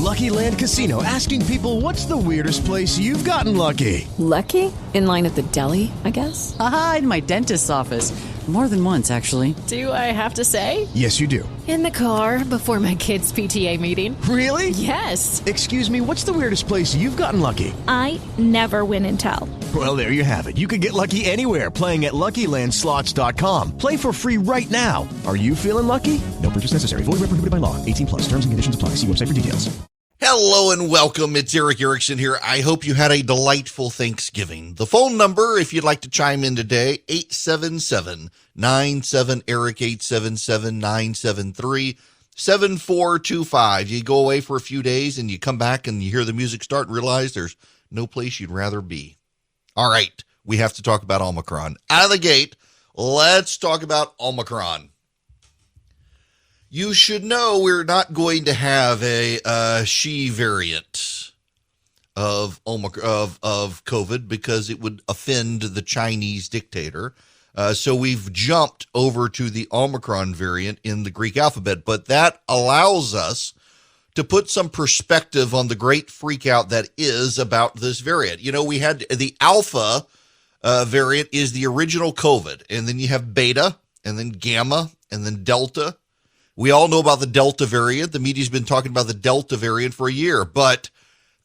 Lucky Land Casino, asking people, what's the weirdest place you've gotten lucky? Lucky? In line at the deli, I guess? Aha, in my dentist's office. More than once, actually. Do I have to say? Yes, you do. In the car before my kids' PTA meeting. Really? Yes. Excuse me, what's the weirdest place you've gotten lucky? I never win and tell. Well, there you have it. You can get lucky anywhere, playing at LuckyLandSlots.com. Play for free right now. Are you feeling lucky? No purchase necessary. Void where prohibited by law. 18 plus. Terms and conditions apply. See website for details. Hello and welcome. It's Eric Erickson here. I hope you had a delightful Thanksgiving. The phone number, if you'd like to chime in today, 877-97-ERIC, 877-973-7425. You go away for a few days and you come back and you hear the music start and realize there's no place you'd rather be. All right, we have to talk about Omicron. Out of the gate, let's talk about Omicron. You should know we're not going to have a She variant of COVID because it would offend the Chinese dictator. So we've jumped over to the Omicron variant in the Greek alphabet, but that allows us to put some perspective on the great freakout that is about this variant. You know, we had the Alpha variant is the original COVID, and then you have Beta, and then Gamma, and then Delta. We all know about the Delta variant. The media's been talking about the Delta variant for a year, but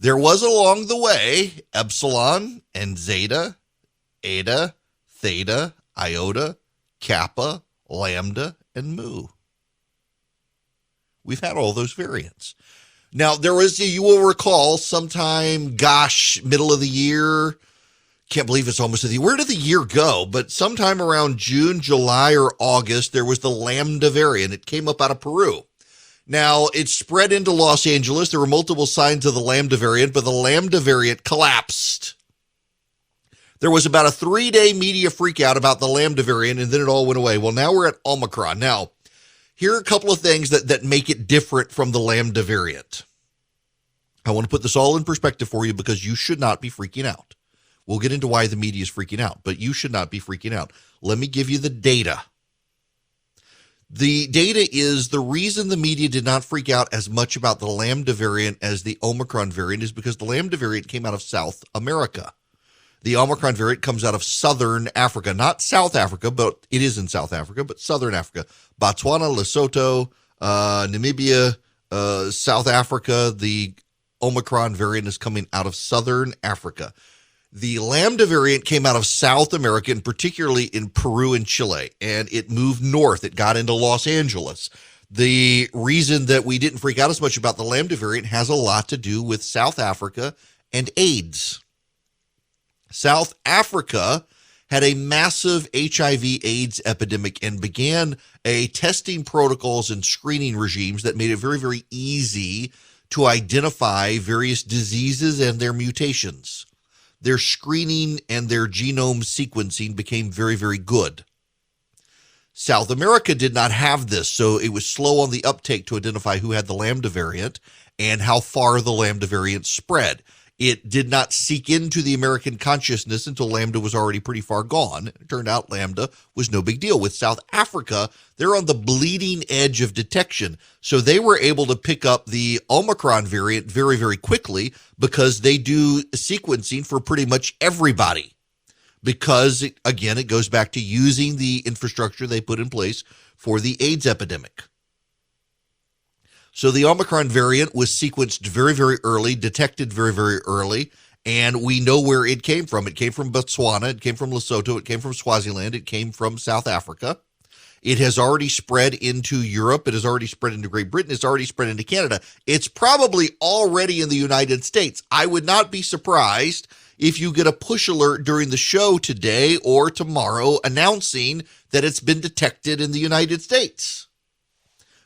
there was along the way Epsilon and Zeta, Eta, Theta, Iota, Kappa, Lambda, and Mu. We've had all those variants. Now, there was, you will recall, sometime, middle of the year, can't believe it's almost the year. Where did the year go? But sometime around June, July, or August, there was the Lambda variant. It came up out of Peru. Now, it spread into Los Angeles. There were multiple signs of the Lambda variant, but the Lambda variant collapsed. There was about a 3-day media freakout about the Lambda variant, and then it all went away. Well, now we're at Omicron. Now, here are a couple of things that make it different from the Lambda variant. I want to put this all in perspective for you because you should not be freaking out. We'll get into why the media is freaking out, but you should not be freaking out. Let me give you the data. The data is the reason the media did not freak out as much about the Lambda variant as the Omicron variant is because the Lambda variant came out of South America. The Omicron variant comes out of Southern Africa, not South Africa, but it is in South Africa, but Southern Africa. Botswana, Lesotho, Namibia, South Africa. The Omicron variant is coming out of Southern Africa. The Lambda variant came out of South America, and particularly in Peru and Chile, and it moved north. It got into Los Angeles. The reason that we didn't freak out as much about the Lambda variant has a lot to do with South Africa and AIDS. South Africa had a massive HIV/AIDS epidemic and began a testing protocols and screening regimes that made it very, very easy to identify various diseases and their mutations. Their screening and their genome sequencing became very, very good. South America did not have this, so it was slow on the uptake to identify who had the Lambda variant and how far the Lambda variant spread. It did not seek into the American consciousness until Lambda was already pretty far gone. It turned out Lambda was no big deal. With South Africa, they're on the bleeding edge of detection. So they were able to pick up the Omicron variant very, very quickly because they do sequencing for pretty much everybody. Because, again, it goes back to using the infrastructure they put in place for the AIDS epidemic. So the Omicron variant was sequenced very, very early, detected very, very early, and we know where it came from. It came from Botswana, it came from Lesotho, it came from Swaziland, it came from South Africa. It has already spread into Europe, it has already spread into Great Britain, it's already spread into Canada. It's probably already in the United States. I would not be surprised if you get a push alert during the show today or tomorrow announcing that it's been detected in the United States.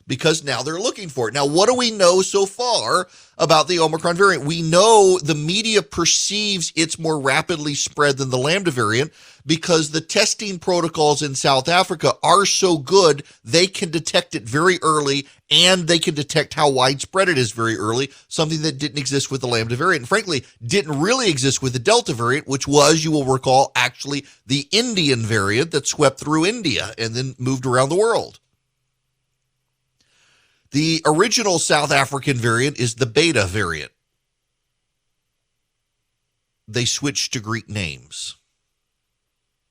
Because now they're looking for it. Now, what do we know so far about the Omicron variant? We know the media perceives it's more rapidly spread than the Lambda variant because the testing protocols in South Africa are so good, they can detect it very early and they can detect how widespread it is very early, something that didn't exist with the Lambda variant. And frankly, didn't really exist with the Delta variant, which was, you will recall, actually the Indian variant that swept through India and then moved around the world. The original South African variant is the Beta variant. They switched to Greek names.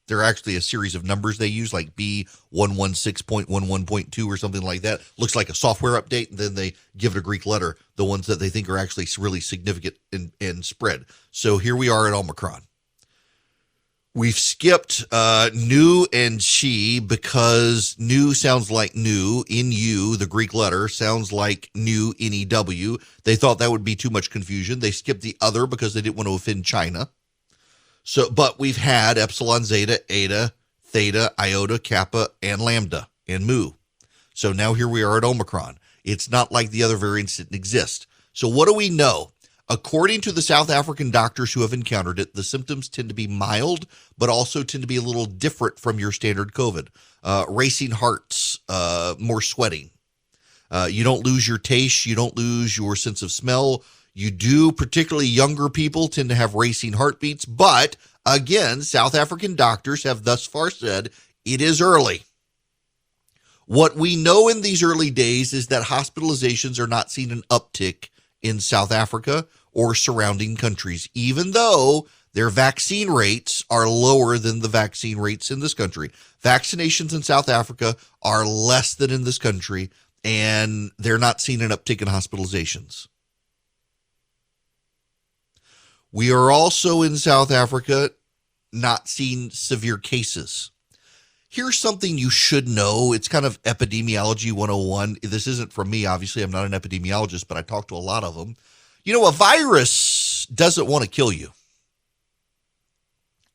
They're actually a series of numbers they use, like B116.11.2 or something like that. Looks like a software update, and then they give it a Greek letter, the ones that they think are actually really significant in spread. So here we are at Omicron. We've skipped nu and chi because nu sounds like new, N-U, the Greek letter, sounds like new, N-E-W. They thought that would be too much confusion. They skipped the other because they didn't want to offend China. So, but we've had epsilon, zeta, eta, theta, iota, kappa, and lambda, and mu. So now here we are at Omicron. It's not like the other variants didn't exist. So what do we know? According to the South African doctors who have encountered it, the symptoms tend to be mild, but also tend to be a little different from your standard COVID. Racing hearts, more sweating. You don't lose your taste. You don't lose your sense of smell. You do, particularly younger people, tend to have racing heartbeats. But again, South African doctors have thus far said it is early. What we know in these early days is that hospitalizations are not seeing an uptick in South Africa or surrounding countries, even though their vaccine rates are lower than the vaccine rates in this country. Vaccinations in South Africa are less than in this country, and they're not seeing an uptick in hospitalizations. We are also in South Africa not seeing severe cases. Here's something you should know. It's kind of epidemiology 101. This isn't from me, obviously. I'm not an epidemiologist, but I talk to a lot of them. You know, a virus doesn't want to kill you.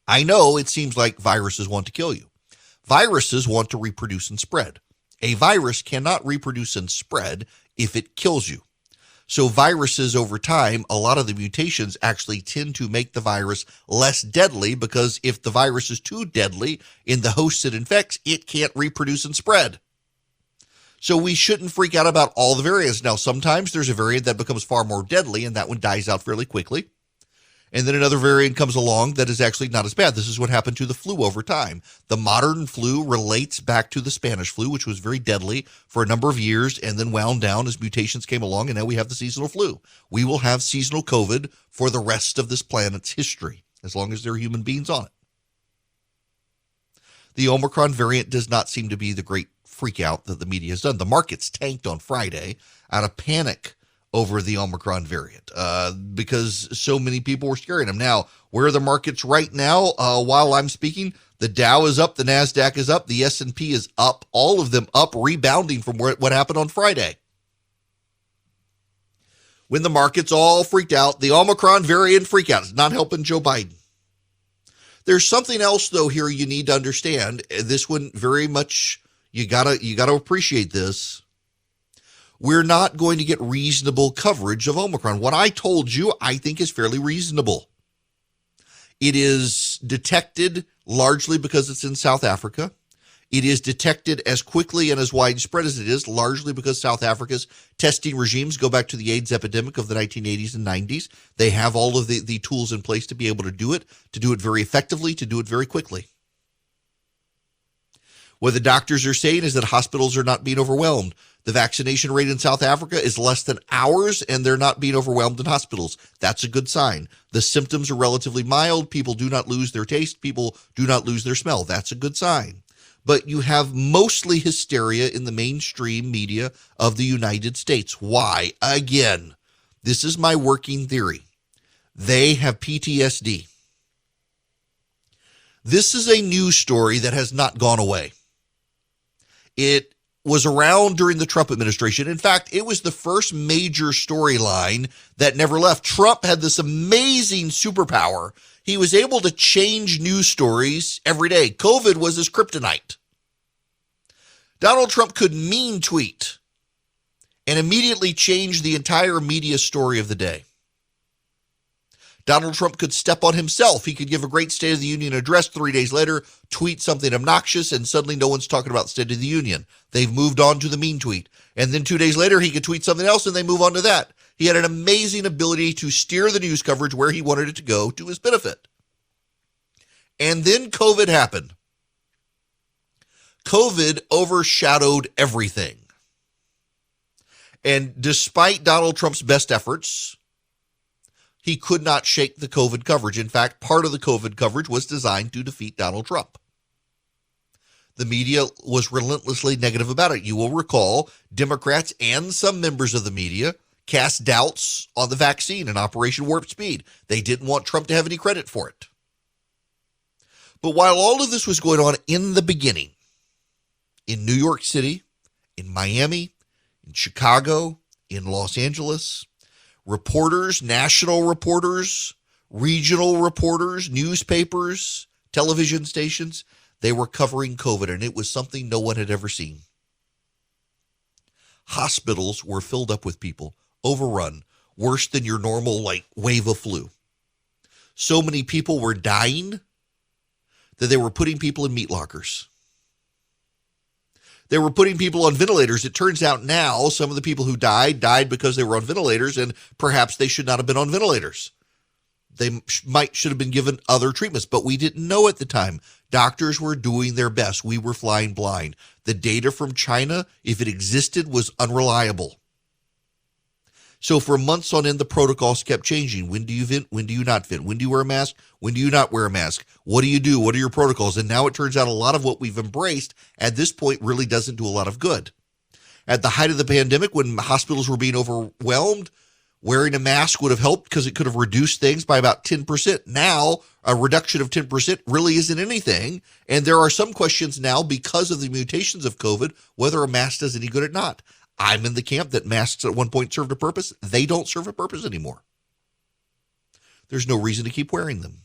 I know it seems like viruses want to kill you. Viruses want to reproduce and spread. A virus cannot reproduce and spread if it kills you. So viruses over time, a lot of the mutations actually tend to make the virus less deadly, because if the virus is too deadly in the host it infects, it can't reproduce and spread. So we shouldn't freak out about all the variants. Now, sometimes there's a variant that becomes far more deadly, and that one dies out fairly quickly. And then another variant comes along that is actually not as bad. This is what happened to the flu over time. The modern flu relates back to the Spanish flu, which was very deadly for a number of years and then wound down as mutations came along, and now we have the seasonal flu. We will have seasonal COVID for the rest of this planet's history, as long as there are human beings on it. The Omicron variant does not seem to be the great freak out that the media has done. The markets tanked on Friday out of panic over the Omicron variant because so many people were scaring them. Now, where are the markets right now? While I'm speaking, the Dow is up, the NASDAQ is up, the S&P is up, all of them up, rebounding from what happened on Friday. When the markets all freaked out, the Omicron variant freak out is not helping Joe Biden. There's something else, though, here you need to understand. This one very much, you gotta appreciate this. We're not going to get reasonable coverage of Omicron. What I told you, I think, is fairly reasonable. It is detected largely because it's in South Africa. It is detected as quickly and as widespread as it is, largely because South Africa's testing regimes go back to the AIDS epidemic of the 1980s and 90s. They have all of the tools in place to be able to do it very effectively, to do it very quickly. What the doctors are saying is that hospitals are not being overwhelmed. The vaccination rate in South Africa is less than ours, and they're not being overwhelmed in hospitals. That's a good sign. The symptoms are relatively mild. People do not lose their taste. People do not lose their smell. That's a good sign. But you have mostly hysteria in the mainstream media of the United States. Why? Again, this is my working theory. They have PTSD. This is a news story that has not gone away. It was around during the Trump administration. In fact, it was the first major storyline that never left. Trump had this amazing superpower. He was able to change news stories every day. COVID was his kryptonite. Donald Trump could mean tweet and immediately change the entire media story of the day. Donald Trump could step on himself. He could give a great State of the Union address 3 days later, tweet something obnoxious, and suddenly no one's talking about State of the Union. They've moved on to the mean tweet. And then 2 days later, he could tweet something else, and they move on to that. He had an amazing ability to steer the news coverage where he wanted it to go to his benefit. And then COVID happened. COVID overshadowed everything. And despite Donald Trump's best efforts, he could not shake the COVID coverage. In fact, part of the COVID coverage was designed to defeat Donald Trump. The media was relentlessly negative about it. You will recall Democrats and some members of the media cast doubts on the vaccine and Operation Warp Speed. They didn't want Trump to have any credit for it. But while all of this was going on in the beginning, in New York City, in Miami, in Chicago, in Los Angeles, reporters, national reporters, regional reporters, newspapers, television stations, they were covering COVID, and it was something no one had ever seen. Hospitals were filled up with people, overrun, worse than your normal, wave of flu. So many people were dying that they were putting people in meat lockers. They were putting people on ventilators. It turns out now some of the people who died because they were on ventilators, and perhaps they should not have been on ventilators. They should have been given other treatments, but we didn't know at the time. Doctors were doing their best. We were flying blind. The data from China, if it existed, was unreliable. So for months on end, the protocols kept changing. When do you vent? When do you not vent? When do you wear a mask? When do you not wear a mask? What do you do? What are your protocols? And now it turns out a lot of what we've embraced at this point really doesn't do a lot of good. At the height of the pandemic, when hospitals were being overwhelmed, wearing a mask would have helped because it could have reduced things by about 10%. Now, a reduction of 10% really isn't anything. And there are some questions now because of the mutations of COVID, whether a mask does any good or not. I'm in the camp that masks at one point served a purpose. They don't serve a purpose anymore. There's no reason to keep wearing them.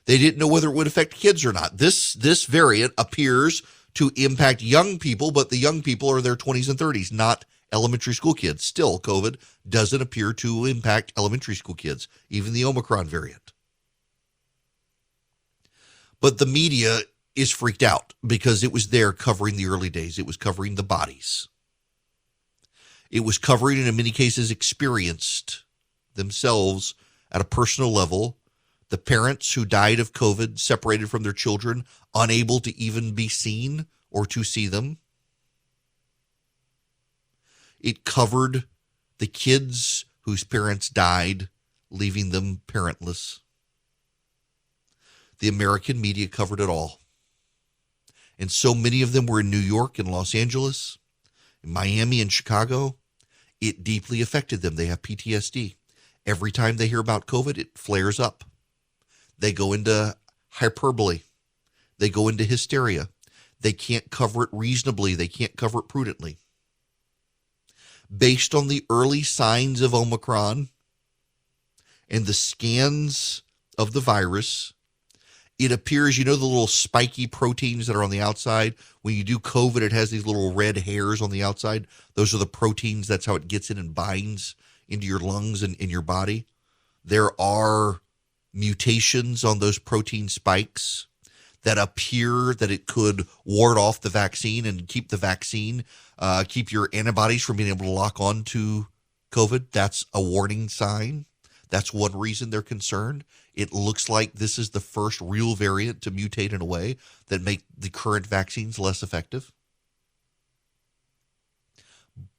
They didn't know whether it would affect kids or not. This variant appears to impact young people, but the young people are in their 20s and 30s, not elementary school kids. Still, COVID doesn't appear to impact elementary school kids, even the Omicron variant. But the media is freaked out because it was there covering the early days. It was covering the bodies. It was covering, and in many cases, experienced themselves at a personal level. The parents who died of COVID, separated from their children, unable to even be seen or to see them. It covered the kids whose parents died, leaving them parentless. The American media covered it all. And so many of them were in New York and Los Angeles, in Miami and Chicago. It deeply affected them. They have PTSD. Every time they hear about COVID, it flares up. They go into hyperbole. They go into hysteria. They can't cover it reasonably. They can't cover it prudently. Based on the early signs of Omicron and the scans of the virus, it appears, the little spiky proteins that are on the outside. When you do COVID, it has these little red hairs on the outside. Those are the proteins. That's how it gets in and binds into your lungs and in your body. There are mutations on those protein spikes that appear that it could ward off the vaccine and keep the vaccine, keep your antibodies from being able to lock on to COVID. That's a warning sign. That's one reason they're concerned. It looks like this is the first real variant to mutate in a way that make the current vaccines less effective.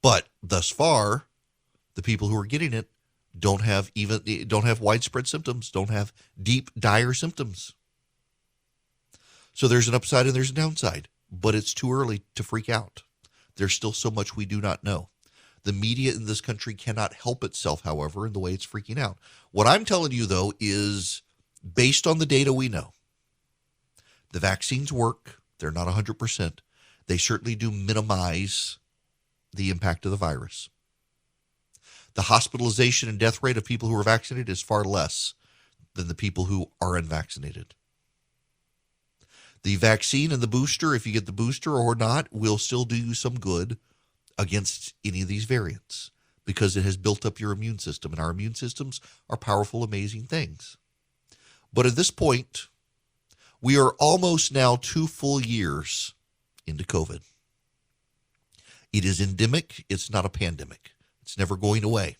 But thus far, the people who are getting it don't have widespread symptoms, don't have deep, dire symptoms. So there's an upside and there's a downside, but it's too early to freak out. There's still so much we do not know. The media in this country cannot help itself, however, in the way it's freaking out. What I'm telling you, though, is based on the data we know, the vaccines work. They're not 100%. They certainly do minimize the impact of the virus. The hospitalization and death rate of people who are vaccinated is far less than the people who are unvaccinated. The vaccine and the booster, if you get the booster or not, will still do you some good against any of these variants because it has built up your immune system, and our immune systems are powerful, amazing things. But at this point, we are almost now 2 full years into COVID. It is endemic. It's not a pandemic. It's never going away.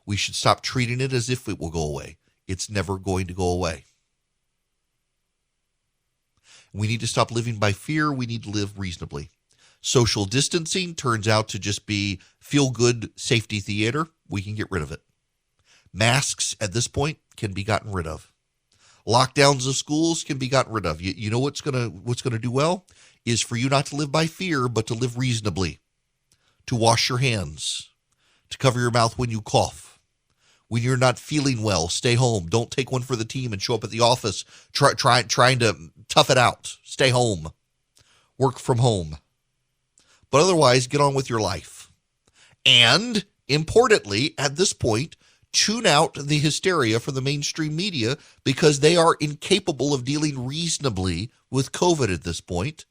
We should stop treating it as if it will go away. It's never going to go away. We need to stop living by fear. We need to live reasonably. Social distancing turns out to just be feel-good safety theater. We can get rid of it. Masks at this point can be gotten rid of. Lockdowns of schools can be gotten rid of. You know what's gonna do well is for you not to live by fear, but to live reasonably, to wash your hands, to cover your mouth when you cough. When you're not feeling well, stay home. Don't take one for the team and show up at the office trying to tough it out. Stay home. Work from home. But otherwise, get on with your life. And importantly, at this point, tune out the hysteria from the mainstream media because they are incapable of dealing reasonably with COVID at this point.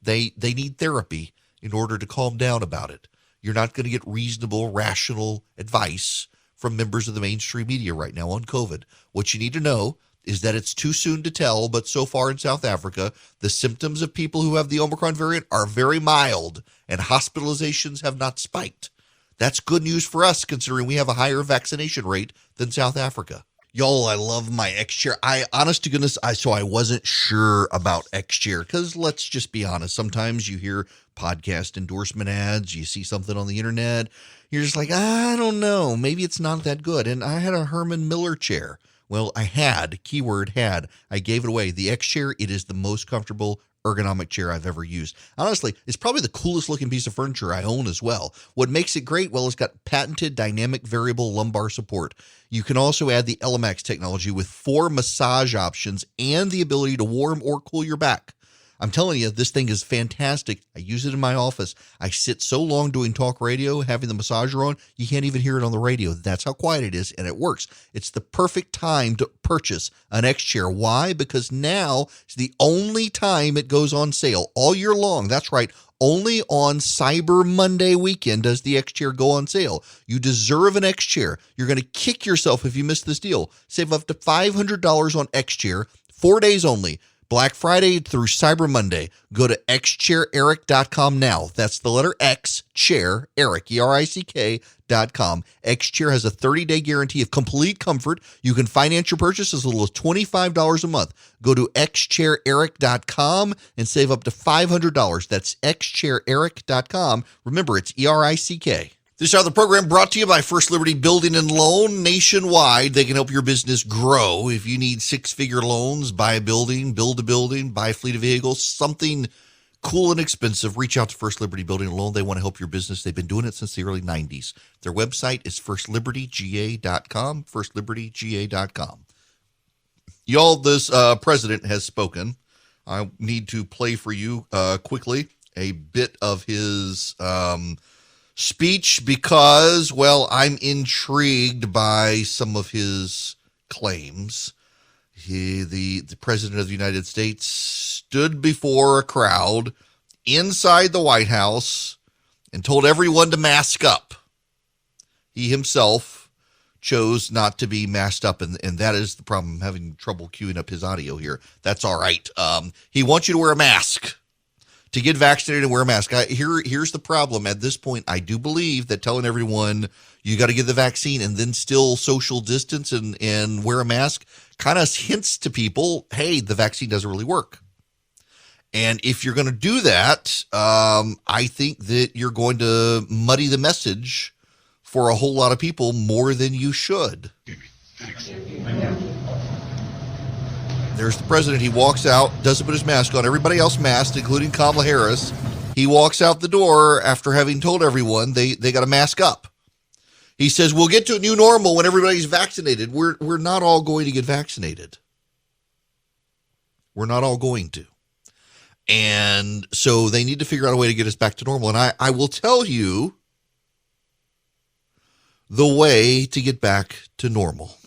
They need therapy in order to calm down about it. You're not going to get reasonable, rational advice from members of the mainstream media right now on COVID. What you need to know is that it's too soon to tell, but so far in South Africa, the symptoms of people who have the Omicron variant are very mild and hospitalizations have not spiked. That's good news for us considering we have a higher vaccination rate than South Africa. Y'all, I love my X-Chair. Honest to goodness, I wasn't sure about X-Chair because let's just be honest. Sometimes you hear podcast endorsement ads, you see something on the internet, you're just like, I don't know, maybe it's not that good. And I had a Herman Miller chair. Well, I had, keyword had, I gave it away. The X-Chair, it is the most comfortable ergonomic chair I've ever used. Honestly, it's probably the coolest looking piece of furniture I own as well. What makes it great? Well, it's got patented dynamic variable lumbar support. You can also add the Elemax technology with 4 massage options and the ability to warm or cool your back. I'm telling you, this thing is fantastic. I use it in my office. I sit so long doing talk radio, having the massager on, you can't even hear it on the radio. That's how quiet it is, and it works. It's the perfect time to purchase an X-Chair. Why? Because now is the only time it goes on sale all year long. That's right. Only on Cyber Monday weekend does the X-Chair go on sale. You deserve an X-Chair. You're going to kick yourself if you miss this deal. Save up to $500 on X-Chair, 4 days only. Black Friday through Cyber Monday. Go to xchaireric.com now. That's the letter X, chair, Eric, ERICK.com. X-Chair has a 30-day guarantee of complete comfort. You can finance your purchase as little as $25 a month. Go to xchaireric.com and save up to $500. That's xchaireric.com. Remember, it's ERICK. This hour of the program brought to you by First Liberty Building and Loan. Nationwide, they can help your business grow. If you need 6-figure loans, buy a building, build a building, buy a fleet of vehicles, something cool and expensive, reach out to First Liberty Building and Loan. They want to help your business. They've been doing it since the early 90s. Their website is firstlibertyga.com, firstlibertyga.com. Y'all, this president has spoken. I need to play for you quickly a bit of his speech because, well, I'm intrigued by some of his claims. The president of the United States stood before a crowd inside the White House and told everyone to mask up. He himself chose not to be masked up, and that is the problem. I'm having trouble queuing up his audio here. That's all right. He wants you to wear a mask. To get vaccinated and wear a mask. Here's the problem. At this point, I do believe that telling everyone you got to get the vaccine and then still social distance and wear a mask kind of hints to people, hey, the vaccine doesn't really work. And if you're going to do that, I think that you're going to muddy the message for a whole lot of people more than you should. There's the president. He walks out, doesn't put his mask on. Everybody else masked, including Kamala Harris. He walks out the door after having told everyone they got to mask up. He says, we'll get to a new normal when everybody's vaccinated. We're not all going to get vaccinated. We're not all going to. And so they need to figure out a way to get us back to normal. And I will tell you the way to get back to normal.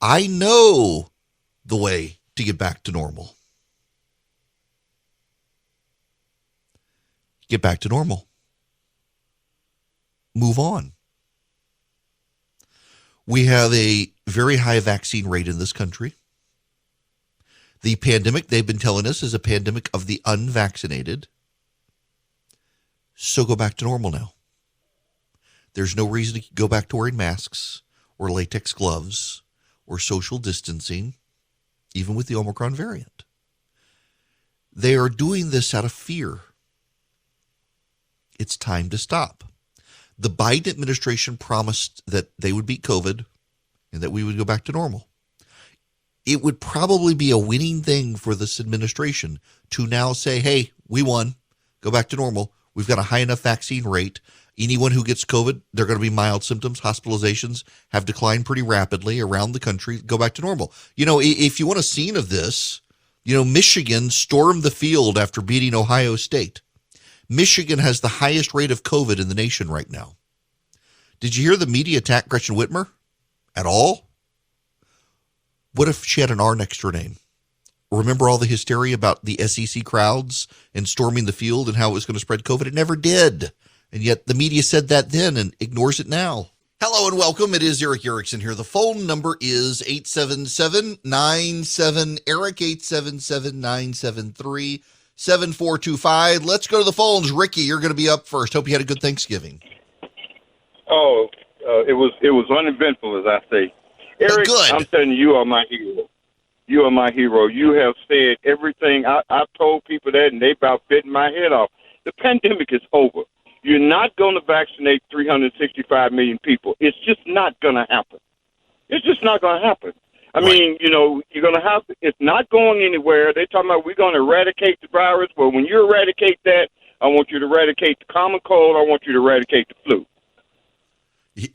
I know the way to get back to normal. Get back to normal. Move on. We have a very high vaccine rate in this country. The pandemic, they've been telling us, is a pandemic of the unvaccinated. So go back to normal now. There's no reason to go back to wearing masks or latex gloves or social distancing, even with the Omicron variant. They are doing this out of fear. It's time to stop. The Biden administration promised that they would beat COVID and that we would go back to normal. It would probably be a winning thing for this administration to now say, hey, we won, go back to normal. We've got a high enough vaccine rate. Anyone who gets COVID, they're going to be mild symptoms. Hospitalizations have declined pretty rapidly around the country. Go back to normal. You know, if you want a scene of this, you know, Michigan stormed the field after beating Ohio State. Michigan has the highest rate of COVID in the nation right now. Did you hear the media attack Gretchen Whitmer at all? What if she had an R next to her name? Remember all the hysteria about the SEC crowds and storming the field and how it was going to spread COVID? It never did. And yet the media said that then and ignores it now. Hello and welcome. It is Eric Erickson here. The phone number is 877-97-ERIC, 877-973-7425. Let's go to the phones. Ricky, you're going to be up first. Hope you had a good Thanksgiving. Oh, it was uneventful, as I say. Eric, good. I'm telling you, you are my hero. You are my hero. You have said everything. I've told people that, and they about bitten my head off. The pandemic is over. You're not going to vaccinate 365 million people. It's just not going to happen. It's just not going to happen. I mean, you know, you're going to have to, it's not going anywhere. They're talking about we're going to eradicate the virus. Well, when you eradicate that, I want you to eradicate the common cold. I want you to eradicate the flu.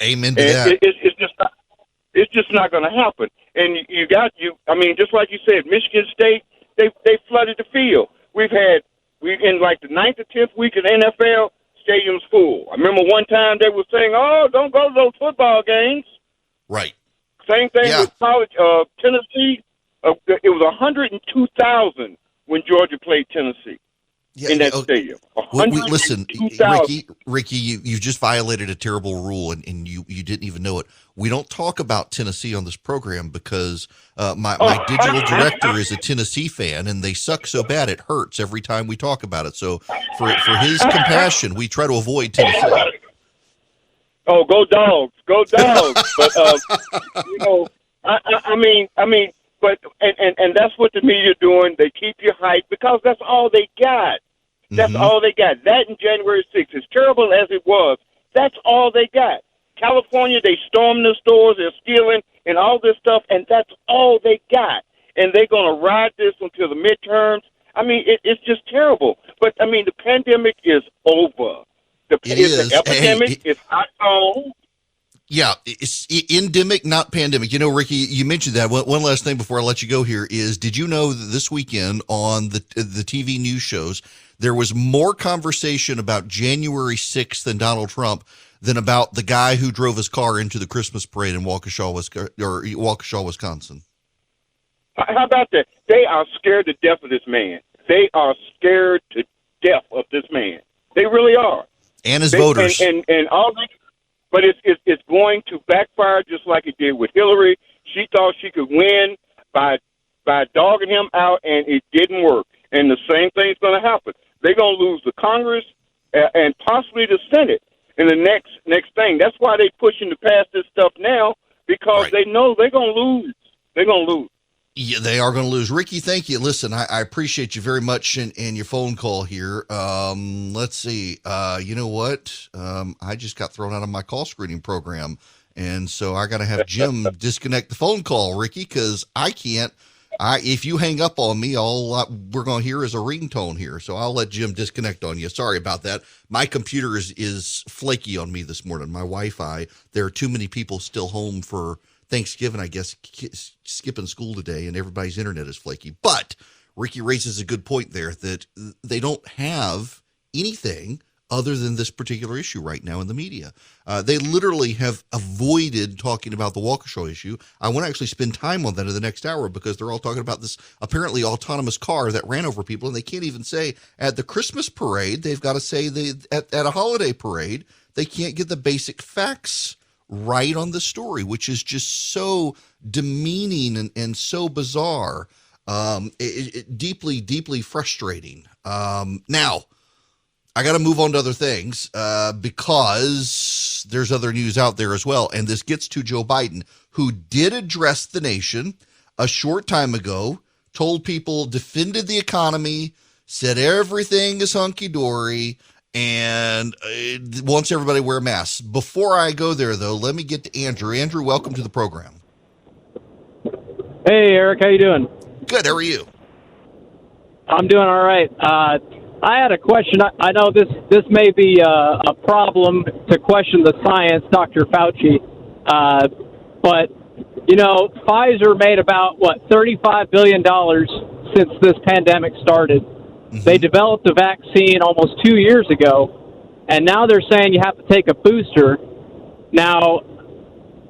Amen to that. It's just not going to happen. And I mean, just like you said, Michigan State, they flooded the field. We in like the 9th or 10th week of the NFL, stadium's full. I remember one time they were saying, oh, don't go to those football games. Right. Same thing with college, Tennessee. It was 102,000 when Georgia played Tennessee. In that stadium. Listen, Ricky, you just violated a terrible rule, and you didn't even know it. We don't talk about Tennessee on this program because my digital director is a Tennessee fan, and they suck so bad it hurts every time we talk about it. So for his compassion, we try to avoid Tennessee. Oh, go dogs. Go dogs. But, you know, I mean, but and that's what the media doing. They keep you hyped because that's all they got. That's all they got. That and January 6th, as terrible as it was, that's all they got. California, they stormed the stores, they're stealing and all this stuff, and that's all they got. And they're going to ride this until the midterms. I mean, it's just terrible. But, I mean, the pandemic is over. The epidemic is hot on. Yeah, it's endemic, not pandemic. You know, Ricky, you mentioned that. One last thing before I let you go here is, did you know that this weekend on the TV news shows, there was more conversation about January 6th and Donald Trump than about the guy who drove his car into the Christmas parade in Waukesha, Wisconsin? How about that? They are scared to death of this man. They are scared to death of this man. They really are. And his voters. And all that. But it's going to backfire just like it did with Hillary. She thought she could win by dogging him out, and it didn't work. And the same thing's going to happen. They're going to lose the Congress and possibly the Senate in the next thing. That's why they're pushing to pass this stuff now, because they know they're going to lose. They're going to lose. Yeah, they are going to lose. Ricky, thank you. Listen, I appreciate you very much and your phone call here. Let's see. You know what? I just got thrown out of my call screening program. And so I got to have Jim disconnect the phone call, Ricky, because I can't. If you hang up on me, all we're going to hear is a ringtone here. So I'll let Jim disconnect on you. Sorry about that. My computer is flaky on me this morning. My Wi-Fi. There are too many people still home for Thanksgiving, I guess, skipping school today, and everybody's internet is flaky. But Ricky raises a good point there that they don't have anything other than this particular issue right now in the media. They literally have avoided talking about the Waukesha issue. I want to actually spend time on that in the next hour because they're all talking about this apparently autonomous car that ran over people, and they can't even say at the Christmas parade. They've got to say at a holiday parade, they can't get the basic facts right on the story, which is just so demeaning and so bizarre, deeply, deeply frustrating. Now, I got to move on to other things because there's other news out there as well. And this gets to Joe Biden, who did address the nation a short time ago, told people, defended the economy, said everything is hunky-dory, and wants everybody to wear masks. Before I go there, though, let me get to Andrew. Andrew, welcome to the program. Hey, Eric, how you doing? Good. How are you? I'm doing all right. I had a question. I know this may be a problem to question the science, Dr. Fauci, but, you know, Pfizer made about, $35 billion since this pandemic started. Mm-hmm. They developed a vaccine almost 2 years ago, and now they're saying you have to take a booster. Now,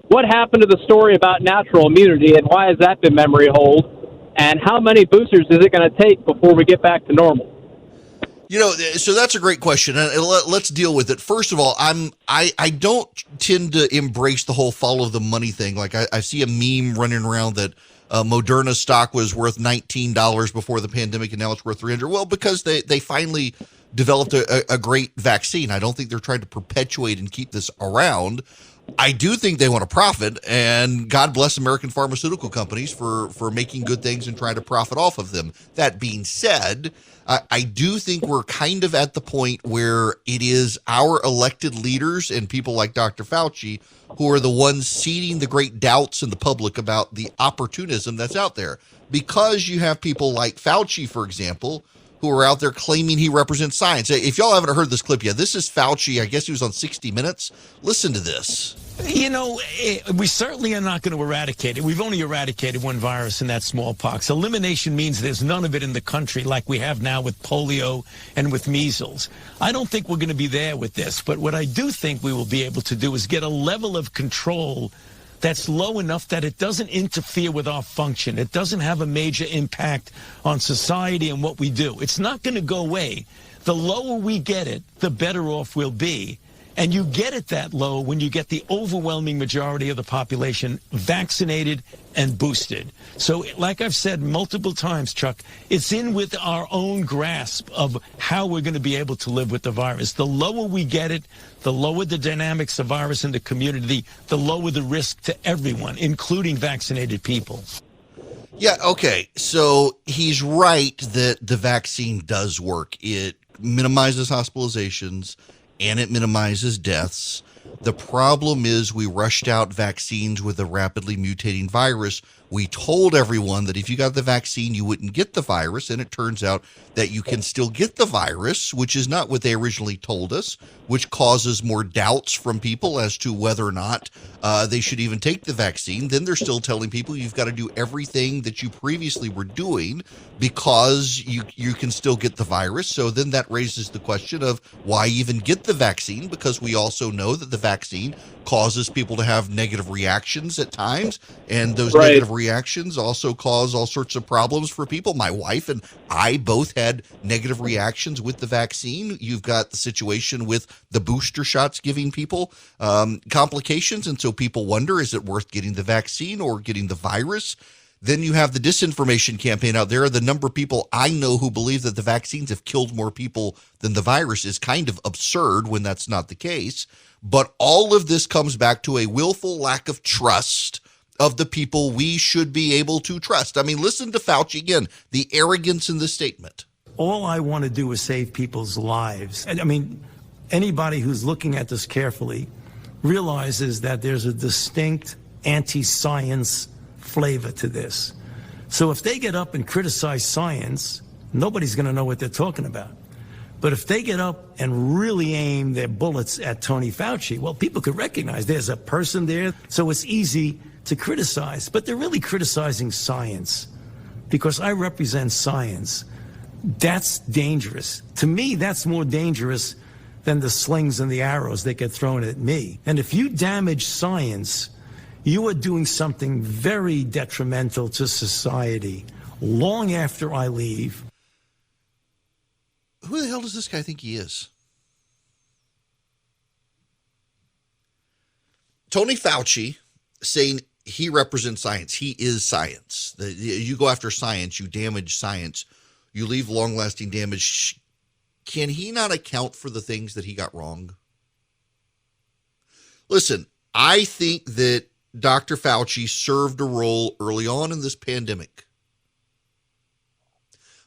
what happened to the story about natural immunity, and why has that been memory hold? And how many boosters is it going to take before we get back to normal? You know, so that's a great question, and let's deal with it. First of all, I don't tend to embrace the whole follow the money thing. Like I see a meme running around that Moderna stock was worth $19 before the pandemic, and now it's worth $300. Well, because they finally developed a great vaccine. I don't think they're trying to perpetuate and keep this around. I do think they want to profit, and God bless American pharmaceutical companies for making good things and trying to profit off of them. That being said, I do think we're kind of at the point where it is our elected leaders and people like Dr. Fauci who are the ones seeding the great doubts in the public about the opportunism that's out there. Because you have people like Fauci, for example, who are out there claiming he represents science. If y'all haven't heard this clip yet, this is Fauci. I guess he was on 60 Minutes. Listen to this. You know, we certainly are not going to eradicate it. We've only eradicated one virus, and that's smallpox. Elimination means there's none of it in the country like we have now with polio and with measles. I don't think we're going to be there with this, but what I do think we will be able to do is get a level of control that's low enough that it doesn't interfere with our function. It doesn't have a major impact on society and what we do. It's not going to go away. The lower we get it, the better off we'll be. And you get it that low when you get the overwhelming majority of the population vaccinated and boosted. So like I've said multiple times, Chuck, it's in with our own grasp of how we're going to be able to live with the virus. The lower we get it, the lower the dynamics of virus in the community, the lower the risk to everyone, including vaccinated people. Yeah, okay. So he's right that the vaccine does work. It minimizes hospitalizations and it minimizes deaths. The problem is we rushed out vaccines with a rapidly mutating virus. We told everyone that if you got the vaccine, you wouldn't get the virus, and it turns out that you can still get the virus, which is not what they originally told us, which causes more doubts from people as to whether or not they should even take the vaccine. Then they're still telling people you've got to do everything that you previously were doing because you can still get the virus. So then that raises the question of why even get the vaccine, because we also know that the vaccine causes people to have negative reactions at times, and those negative reactions also cause all sorts of problems for people. My wife and I both had negative reactions with the vaccine. You've got the situation with the booster shots giving people complications, and so people wonder, is it worth getting the vaccine or getting the virus? Then you have the disinformation campaign out there. The number of people I know who believe that the vaccines have killed more people than the virus is kind of absurd when that's not the case. But all of this comes back to a willful lack of trust of the people we should be able to trust. I mean, listen to Fauci again, the arrogance in the statement. All I want to do is save people's lives. I mean, anybody who's looking at this carefully realizes that there's a distinct anti-science flavor to this. So if they get up and criticize science, nobody's going to know what they're talking about. But if they get up and really aim their bullets at Tony Fauci, well, people could recognize there's a person there, so it's easy to criticize. But they're really criticizing science because I represent science. That's dangerous. To me, that's more dangerous than the slings and the arrows that get thrown at me. And if you damage science, you are doing something very detrimental to society long after I leave. Who the hell does this guy think he is? Tony Fauci saying he represents science. He is science. You go after science, you damage science, you leave long-lasting damage. Can he not account for the things that he got wrong? Listen, I think that Dr. Fauci served a role early on in this pandemic.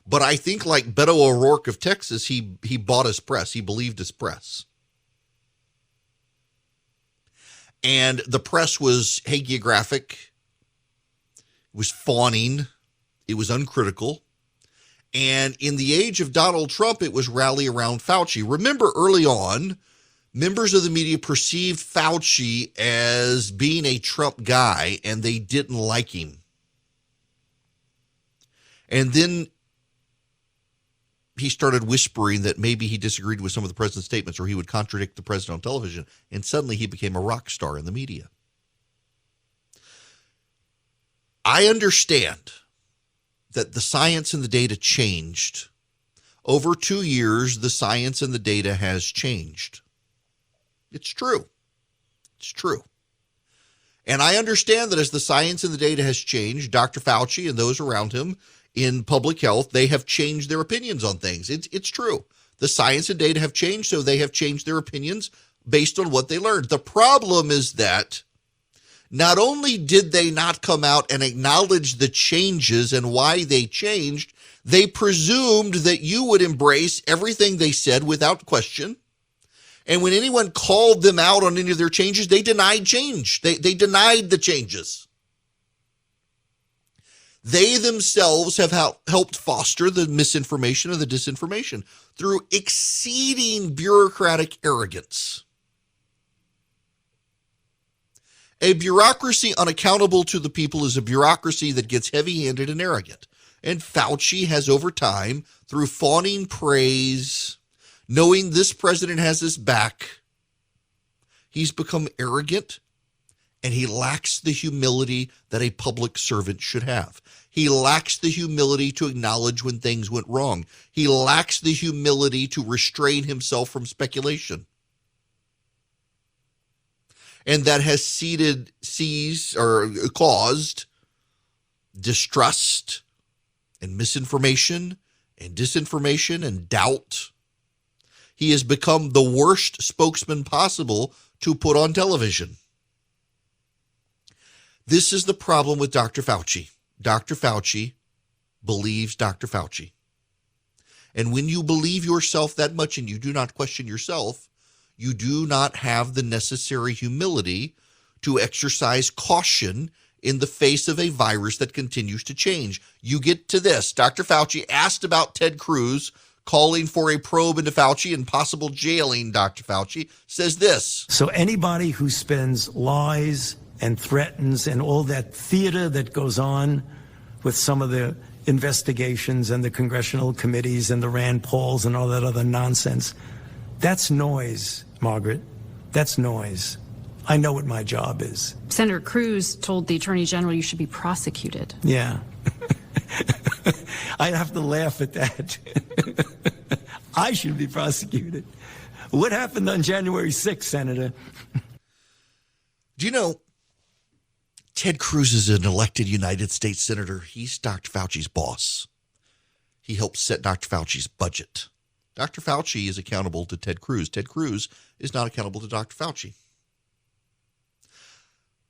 But I think like Beto O'Rourke of Texas, he bought his press. He believed his press. And the press was hagiographic. It was fawning. It was uncritical. And in the age of Donald Trump, it was rally around Fauci. Remember early on, members of the media perceived Fauci as being a Trump guy, and they didn't like him. And then he started whispering that maybe he disagreed with some of the president's statements or he would contradict the president on television. And suddenly he became a rock star in the media. I understand that the science and the data changed. Over 2 years, the science and the data has changed. It's true. It's true. And I understand that as the science and the data has changed, Dr. Fauci and those around him in public health, they have changed their opinions on things. It's true. The science and data have changed, so they have changed their opinions based on what they learned. The problem is that not only did they not come out and acknowledge the changes and why they changed, they presumed that you would embrace everything they said without question. And when anyone called them out on any of their changes, they denied change. They denied the changes. They themselves have helped foster the misinformation and the disinformation through exceeding bureaucratic arrogance. A bureaucracy unaccountable to the people is a bureaucracy that gets heavy-handed and arrogant. And Fauci has over time, through fawning praise, knowing this president has his back, he's become arrogant, and he lacks the humility that a public servant should have. He lacks the humility to acknowledge when things went wrong. He lacks the humility to restrain himself from speculation. And that has caused distrust and misinformation and disinformation and doubt. He has become the worst spokesman possible to put on television. This is the problem with Dr. Fauci. Dr. Fauci believes Dr. Fauci. And when you believe yourself that much and you do not question yourself, you do not have the necessary humility to exercise caution in the face of a virus that continues to change. You get to this. Dr. Fauci asked about Ted Cruz calling for a probe into Fauci and possible jailing Dr. Fauci, says this. So anybody who spends lies and threatens and all that theater that goes on with some of the investigations and the congressional committees and the Rand Pauls and all that other nonsense, that's noise, Margaret. That's noise. I know what my job is. Senator Cruz told the Attorney General you should be prosecuted. Yeah. I have to laugh at that. I should be prosecuted. What happened on January 6th, Senator? Do you know Ted Cruz is an elected United States Senator? He's Dr. Fauci's boss. He helped set Dr. Fauci's budget. Dr. Fauci is accountable to Ted Cruz. Ted Cruz is not accountable to Dr. Fauci.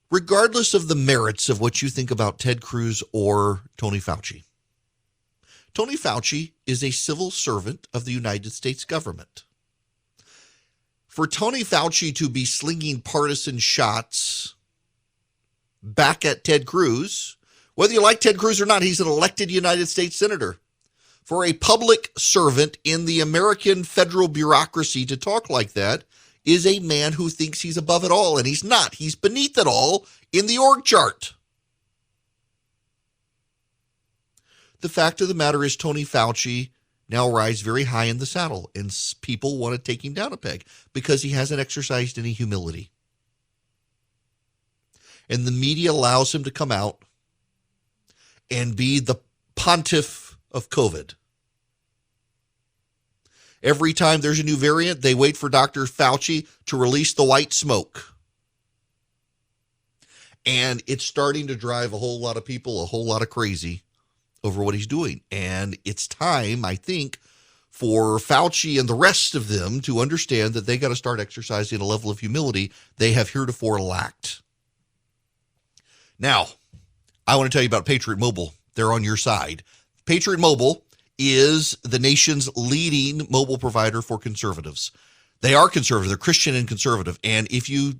Regardless of the merits of what you think about Ted Cruz or Tony Fauci, Tony Fauci is a civil servant of the United States government. For Tony Fauci to be slinging partisan shots back at Ted Cruz, whether you like Ted Cruz or not, he's an elected United States senator. For a public servant in the American federal bureaucracy to talk like that is a man who thinks he's above it all, and he's not. He's beneath it all in the org chart. The fact of the matter is Tony Fauci now rides very high in the saddle, and people want to take him down a peg because he hasn't exercised any humility. And the media allows him to come out and be the pontiff of COVID. Every time there's a new variant, they wait for Dr. Fauci to release the white smoke. And it's starting to drive a whole lot of people, a whole lot of crazy over what he's doing. And it's time, I think, for Fauci and the rest of them to understand that they got to start exercising a level of humility they have heretofore lacked. Now, I want to tell you about Patriot Mobile. They're on your side. Patriot Mobile is the nation's leading mobile provider for conservatives. They are conservative. They're Christian and conservative. And if you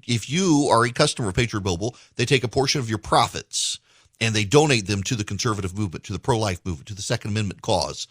are a customer of Patriot Mobile, they take a portion of your profits and they donate them to the conservative movement, to the pro-life movement, to the Second Amendment cause.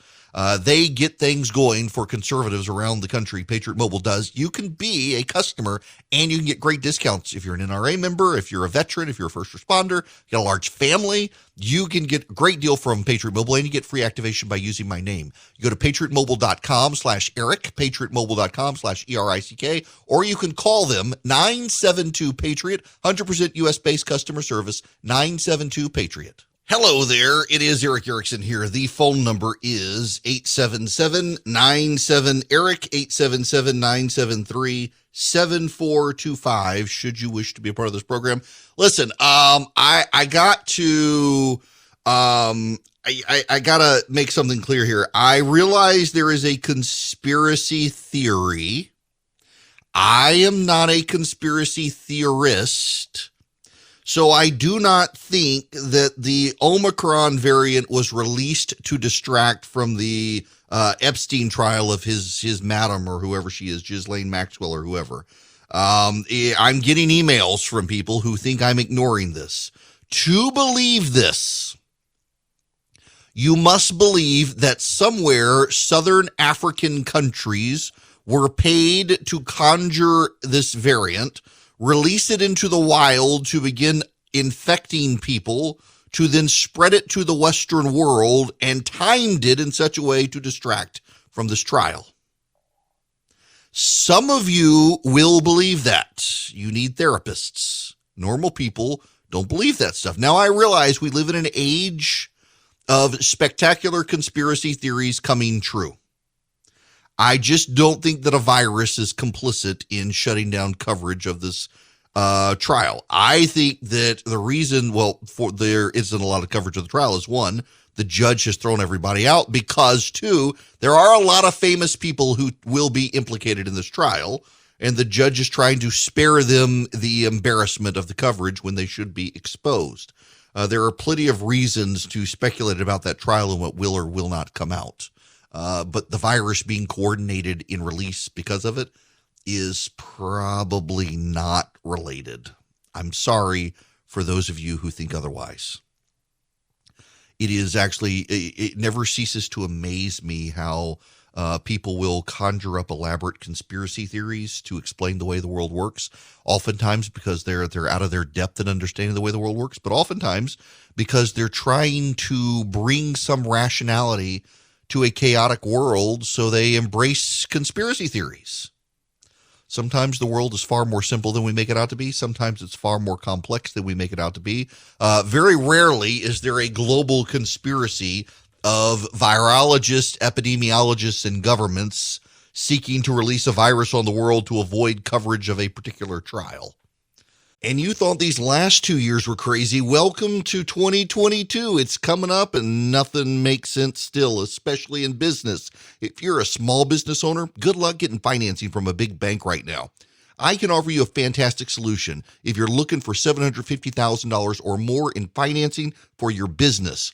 They get things going for conservatives around the country. Patriot Mobile does. You can be a customer and you can get great discounts. If you're an NRA member, if you're a veteran, if you're a first responder, you got a large family, you can get a great deal from Patriot Mobile and you get free activation by using my name. You go to patriotmobile.com/Eric, patriotmobile.com/ERICK, or you can call them 972-PATRIOT, 100% U.S.-based customer service, 972-PATRIOT. Hello there. It is Eric Erickson here. The phone number is 877-97-ERIC, 877-973-7425, should you wish to be a part of this program. Listen, I got to I gotta make something clear here. I realize there is a conspiracy theory. I am not a conspiracy theorist. So I do not think that the Omicron variant was released to distract from the Epstein trial of his madam or whoever she is, Ghislaine Maxwell or whoever. I'm getting emails from people who think I'm ignoring this. To believe this, you must believe that somewhere Southern African countries were paid to conjure this variant, release it into the wild to begin infecting people, to then spread it to the Western world, and timed it in such a way to distract from this trial. Some of you will believe that. You need therapists. Normal people don't believe that stuff. Now, I realize we live in an age of spectacular conspiracy theories coming true. I just don't think that a virus is complicit in shutting down coverage of this trial. I think that the reason, there isn't a lot of coverage of the trial is, one, the judge has thrown everybody out, because two, there are a lot of famous people who will be implicated in this trial, and the judge is trying to spare them the embarrassment of the coverage when they should be exposed. There are plenty of reasons to speculate about that trial and what will or will not come out. But the virus being coordinated in release because of it is probably not related. I'm sorry for those of you who think otherwise. It is actually, it never ceases to amaze me how people will conjure up elaborate conspiracy theories to explain the way the world works, oftentimes because they're out of their depth in understanding the way the world works, but oftentimes because they're trying to bring some rationality to a chaotic world, so they embrace conspiracy theories. Sometimes the world is far more simple than we make it out to be. Sometimes it's far more complex than we make it out to be. Very rarely is there a global conspiracy of virologists, epidemiologists, and governments seeking to release a virus on the world to avoid coverage of a particular trial. And you thought these last 2 years were crazy. Welcome to 2022. It's coming up and nothing makes sense still, especially in business. If you're a small business owner, good luck getting financing from a big bank right now. I can offer you a fantastic solution if you're looking for $750,000 or more in financing for your business.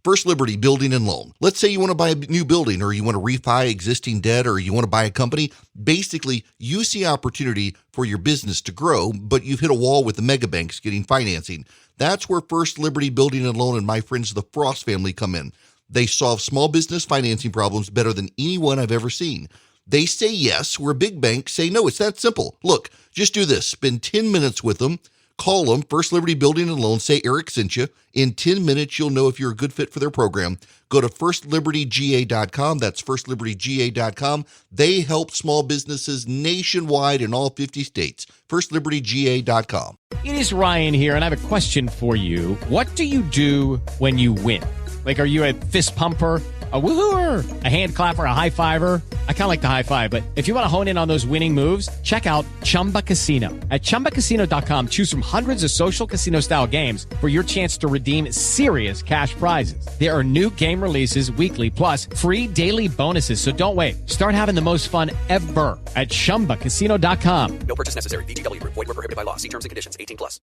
First Liberty Building and Loan. Let's say you want to buy a new building, or you want to refi existing debt, or you want to buy a company. Basically, you see opportunity for your business to grow, but you've hit a wall with the mega banks getting financing. That's where First Liberty Building and Loan and my friends the Frost family come in. They solve small business financing problems better than anyone I've ever seen. They say yes, where big banks say no. It's that simple. Look, just do this. Spend 10 minutes with them. Call them, First Liberty Building and Loan, say Eric sent you. In 10 minutes, you'll know if you're a good fit for their program. Go to firstlibertyga.com. That's firstlibertyga.com. They help small businesses nationwide in all 50 states. firstlibertyga.com. It is Ryan here, and I have a question for you. What do you do when you win? Like, are you a fist pumper, a woohooer, a hand clapper, a high fiver? I kind of like the high five, but if you want to hone in on those winning moves, check out Chumba Casino. At ChumbaCasino.com, choose from hundreds of social casino-style games for your chance to redeem serious cash prizes. There are new game releases weekly, plus free daily bonuses, so don't wait. Start having the most fun ever at ChumbaCasino.com. No purchase necessary. VGW Group. Void where prohibited by law. See terms and conditions. 18+.